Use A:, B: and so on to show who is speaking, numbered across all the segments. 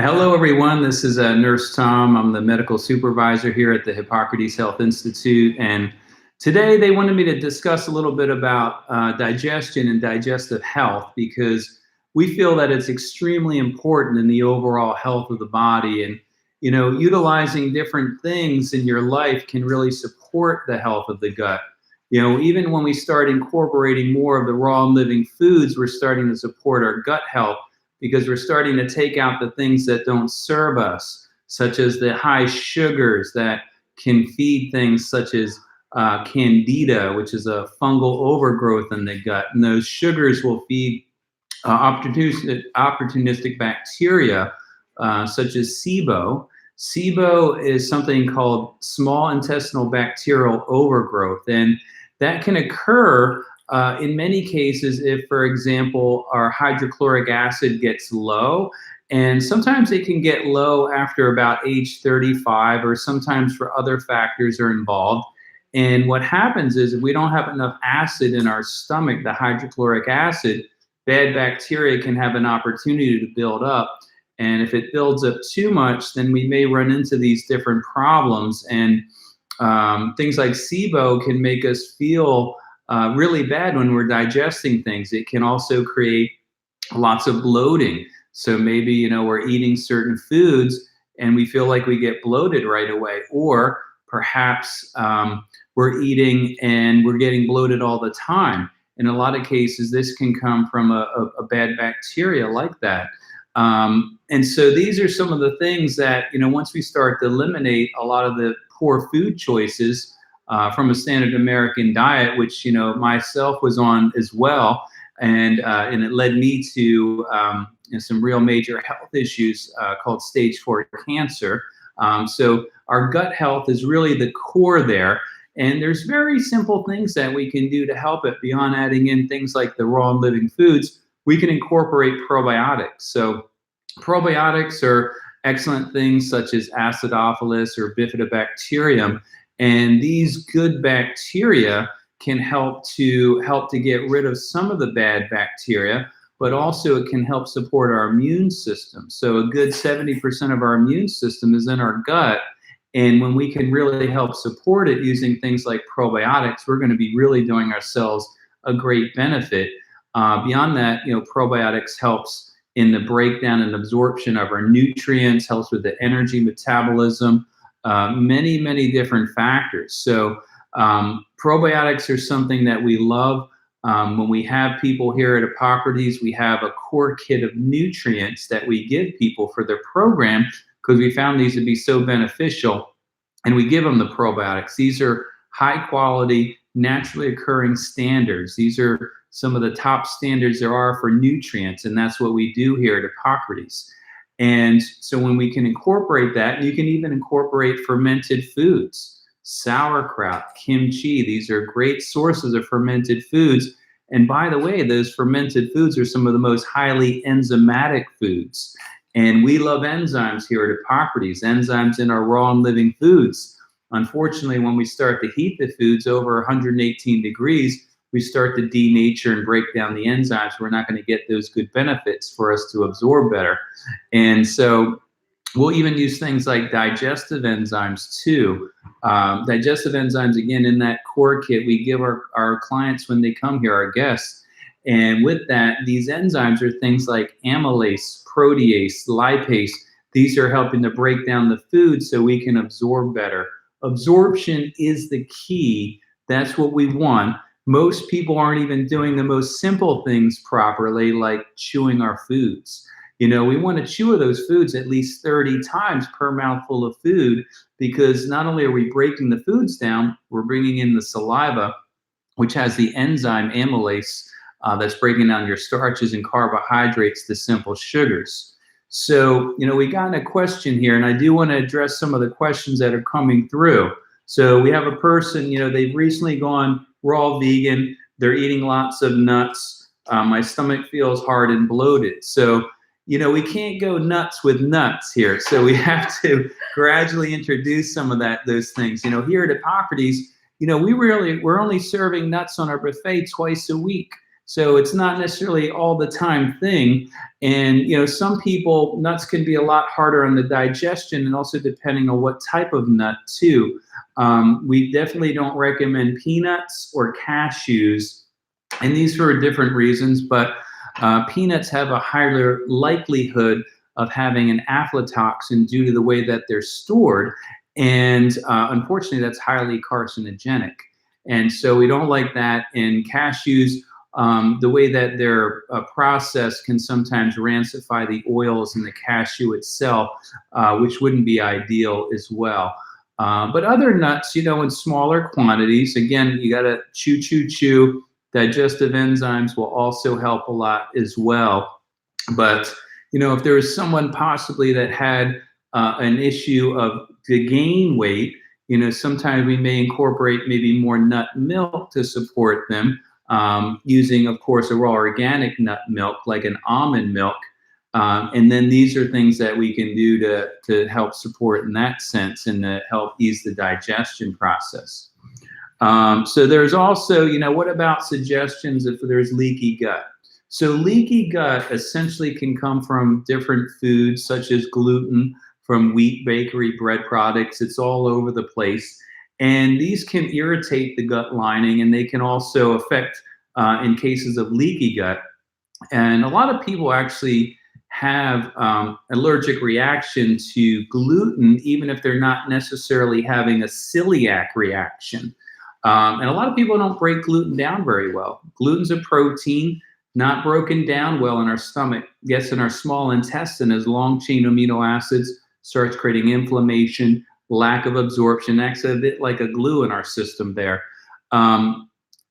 A: Hello, everyone. This is Nurse Tom. I'm the medical supervisor here at the Hippocrates Health Institute. And today they wanted me to discuss a little bit about digestion and digestive health because we feel that it's extremely important in the overall health of the body. And, utilizing different things in your life can really support the health of the gut. Even when we start incorporating more of the raw and living foods, we're starting to support our gut health because we're starting to take out the things that don't serve us, such as the high sugars that can feed things such as candida, which is a fungal overgrowth in the gut. And those sugars will feed opportunistic bacteria, such as SIBO. SIBO is something called small intestinal bacterial overgrowth, and that can occur in many cases if, for example, our hydrochloric acid gets low, and sometimes it can get low after about age 35, or sometimes for other factors are involved. And what happens is if we don't have enough acid in our stomach, the hydrochloric acid, bad bacteria can have an opportunity to build up. And if it builds up too much, then we may run into these different problems. And things like SIBO can make us feel really bad when we're digesting things. It can also create lots of bloating. So maybe, we're eating certain foods and we feel like we get bloated right away. Or perhaps we're eating and we're getting bloated all the time. In a lot of cases, this can come from a bad bacteria like that. And so these are some of the things that, once we start to eliminate a lot of the poor food choices from a standard American diet, which, myself was on as well. And it led me to some real major health issues called stage 4 cancer. So our gut health is really the core there. And there's very simple things that we can do to help it beyond adding in things like the raw and living foods. We can incorporate probiotics. So probiotics are excellent things such as acidophilus or bifidobacterium. And these good bacteria can help to get rid of some of the bad bacteria, but also it can help support our immune system. So a good 70% of our immune system is in our gut. And when we can really help support it using things like probiotics, we're going to be really doing ourselves a great benefit. Beyond that, probiotics helps in the breakdown and absorption of our nutrients, helps with the energy metabolism, many, many different factors. So probiotics are something that we love. When we have people here at Hippocrates, we have a core kit of nutrients that we give people for their program because we found these to be so beneficial, and we give them the probiotics. These are high quality, naturally occurring standards. These are some of the top standards there are for nutrients, and that's what we do here at Hippocrates. And so when we can incorporate that, you can even incorporate fermented foods, sauerkraut, kimchi. These are great sources of fermented foods. And by the way, those fermented foods are some of the most highly enzymatic foods. And we love enzymes here at Hippocrates, enzymes in our raw and living foods. Unfortunately, when we start to heat the foods over 118 degrees, we start to denature and break down the enzymes. We're not going to get those good benefits for us to absorb better. And so we'll even use things like digestive enzymes too. Digestive enzymes, again, in that core kit, we give our clients when they come here, our guests. And with that, these enzymes are things like amylase, protease, lipase. These are helping to break down the food so we can absorb better. Absorption is the key. That's what we want. Most people aren't even doing the most simple things properly, like chewing our foods. We want to chew those foods at least 30 times per mouthful of food, because not only are we breaking the foods down, we're bringing in the saliva, which has the enzyme amylase that's breaking down your starches and carbohydrates to simple sugars. So, we got a question here, and I do want to address some of the questions that are coming through. So we have a person, they've recently gone raw vegan. They're eating lots of nuts. My stomach feels hard and bloated. So, we can't go nuts with nuts here. So we have to gradually introduce some of those things. Here at Hippocrates, we're only serving nuts on our buffet twice a week. So it's not necessarily all the time thing. And, some people, nuts can be a lot harder on the digestion, and also depending on what type of nut too. We definitely don't recommend peanuts or cashews, and these for different reasons, but peanuts have a higher likelihood of having an aflatoxin due to the way that they're stored. And unfortunately, that's highly carcinogenic. And so we don't like that. And cashews, the way that they're processed can sometimes rancify the oils in the cashew itself, which wouldn't be ideal as well. But other nuts, in smaller quantities, again, you got to chew, chew, chew. Digestive enzymes will also help a lot as well. But, if there was someone possibly that had an issue of to gain weight, sometimes we may incorporate maybe more nut milk to support them, using, of course, a raw organic nut milk like an almond milk. And then these are things that we can do to help support in that sense and to help ease the digestion process. So there's also, what about suggestions if there's leaky gut? So leaky gut essentially can come from different foods such as gluten, from wheat, bakery, bread products. It's all over the place. And these can irritate the gut lining, and they can also affect, in cases of leaky gut. And a lot of people actually have allergic reaction to gluten, even if they're not necessarily having a celiac reaction. And a lot of people don't break gluten down very well. Gluten's a protein, not broken down well in our stomach, gets in our small intestine as long chain amino acids, starts creating inflammation, lack of absorption, acts a bit like a glue in our system there.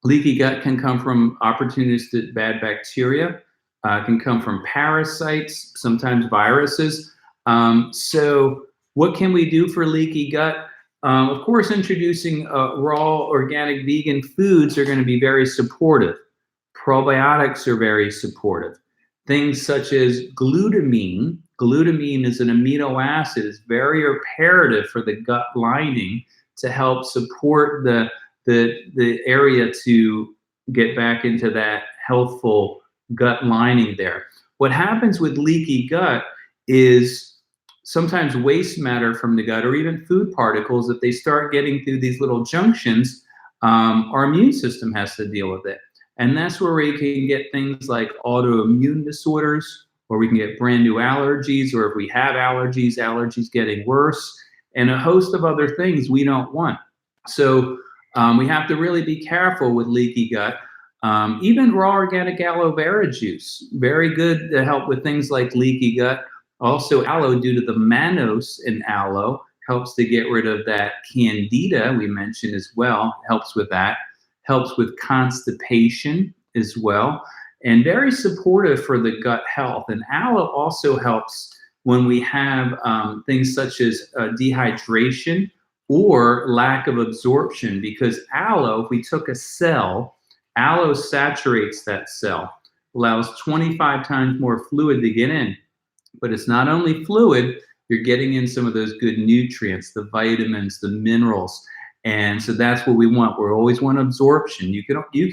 A: Leaky gut can come from opportunistic bad bacteria, can come from parasites, sometimes viruses. So what can we do for leaky gut? Of course, introducing raw organic vegan foods are going to be very supportive. Probiotics are very supportive. Things such as glutamine. Glutamine is an amino acid. It's very imperative for the gut lining to help support the area to get back into that healthful gut lining there. What happens with leaky gut is sometimes waste matter from the gut or even food particles, if they start getting through these little junctions, our immune system has to deal with it. And that's where we can get things like autoimmune disorders, or we can get brand new allergies, or if we have allergies getting worse, and a host of other things we don't want. So we have to really be careful with leaky gut. Even raw organic aloe vera juice, very good to help with things like leaky gut. Also, aloe, due to the mannose in aloe, helps to get rid of that candida we mentioned as well, helps with that. Helps with constipation as well, and very supportive for the gut health. And aloe also helps when we have things such as dehydration or lack of absorption, because aloe, if we took a cell, aloe saturates that cell, allows 25 times more fluid to get in. But it's not only fluid, you're getting in some of those good nutrients, the vitamins, the minerals. And so that's what we want. We always want absorption. You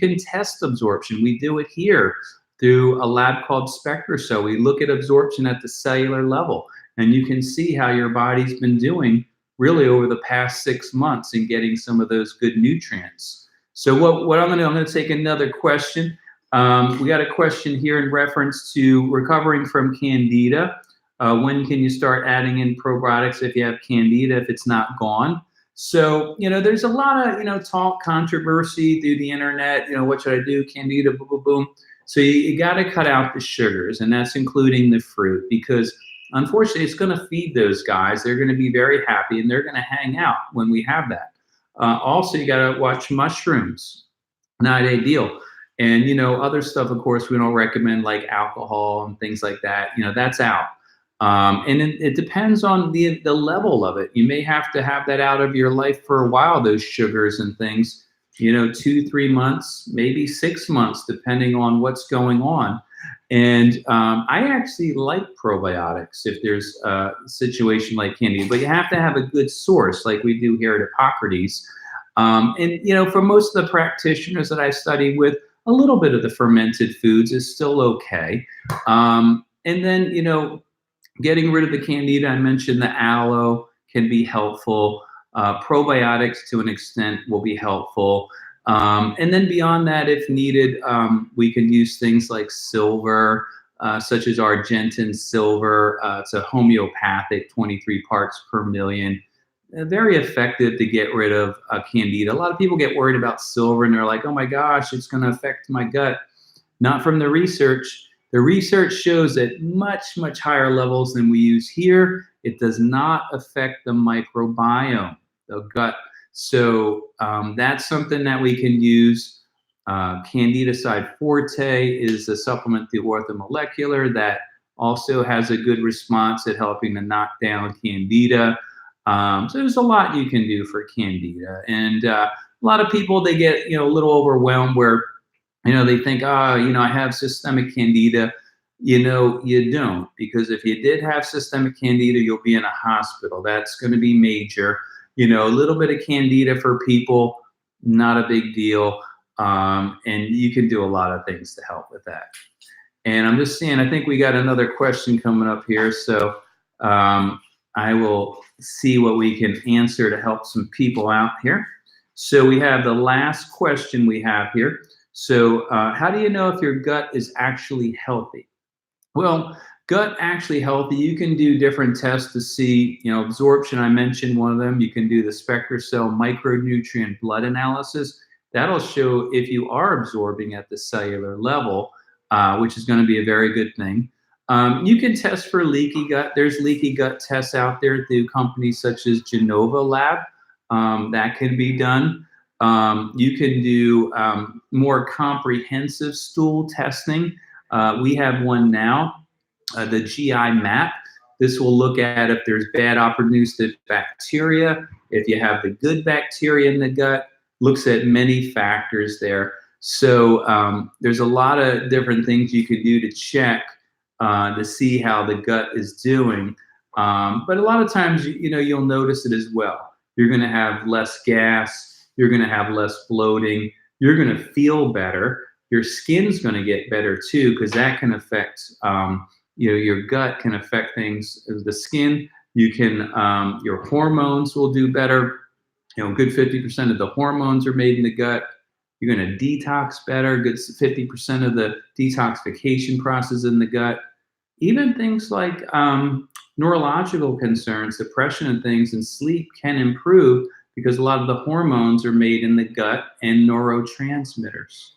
A: can test absorption. We do it here through a lab called SpectraCell. We look at absorption at the cellular level, and you can see how your body's been doing really over the past 6 months in getting some of those good nutrients. So what I'm going to take another question. We got a question here in reference to recovering from candida. When can you start adding in probiotics if you have candida, if it's not gone? So, there's a lot of, talk, controversy through the internet. What should I do? Candida, boom, boom, boom. So you got to cut out the sugars, and that's including the fruit, because unfortunately it's going to feed those guys. They're going to be very happy, and they're going to hang out when we have that. Also, you got to watch mushrooms. Not ideal. And, other stuff, of course, we don't recommend, like alcohol and things like that. That's out. And it depends on the level of it. You may have to have that out of your life for a while, those sugars and things, 2-3 months, maybe 6 months, depending on what's going on. And I actually like probiotics if there's a situation like candida, but you have to have a good source like we do here at Hippocrates. And, for most of the practitioners that I study with, a little bit of the fermented foods is still okay. And then, getting rid of the candida, I mentioned the aloe can be helpful. Probiotics to an extent will be helpful. And then beyond that, if needed, we can use things like silver, such as Argentine silver. It's a homeopathic 23 parts per million. Very effective to get rid of candida. A lot of people get worried about silver and they're like, oh my gosh, it's going to affect my gut. Not from the research. The research shows at much, much higher levels than we use here, it does not affect the microbiome, the gut. So that's something that we can use. Candidicide Forte is a supplement through orthomolecular that also has a good response at helping to knock down candida. So there's a lot you can do for candida. And a lot of people, they get, a little overwhelmed where, they think, I have systemic candida. You don't, because if you did have systemic candida, you'll be in a hospital. That's going to be major. A little bit of candida for people, not a big deal. And you can do a lot of things to help with that. And I'm just seeing, I think we got another question coming up here. So I will see what we can answer to help some people out here. So we have the last question we have here. So how do you know if your gut is actually healthy? Well, gut actually healthy, you can do different tests to see, absorption. I mentioned one of them. You can do the SpectraCell micronutrient blood analysis. That'll show if you are absorbing at the cellular level, which is going to be a very good thing. You can test for leaky gut. There's leaky gut tests out there through companies such as Genova Lab. That can be done. You can do more comprehensive stool testing. We have one now, the GI map. This will look at if there's bad opportunistic bacteria, if you have the good bacteria in the gut, looks at many factors there. So there's a lot of different things you could do to check to see how the gut is doing. But a lot of times, you'll notice it as well. You're going to have less gas. You're going to have less bloating. You're going to feel better. Your skin's going to get better too, because that can affect, your gut can affect things. The skin, your hormones will do better. Good 50% of the hormones are made in the gut. You're going to detox better. Good 50% of the detoxification process in the gut. Even things like neurological concerns, depression and things, and sleep can improve because a lot of the hormones are made in the gut and neurotransmitters.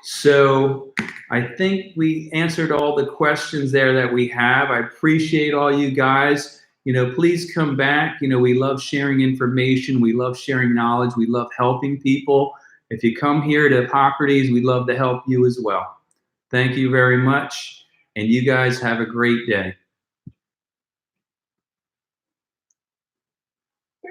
A: So I think we answered all the questions there that we have. I appreciate all you guys. Please come back. We love sharing information. We love sharing knowledge. We love helping people. If you come here to Hippocrates, we'd love to help you as well. Thank you very much. And you guys have a great day.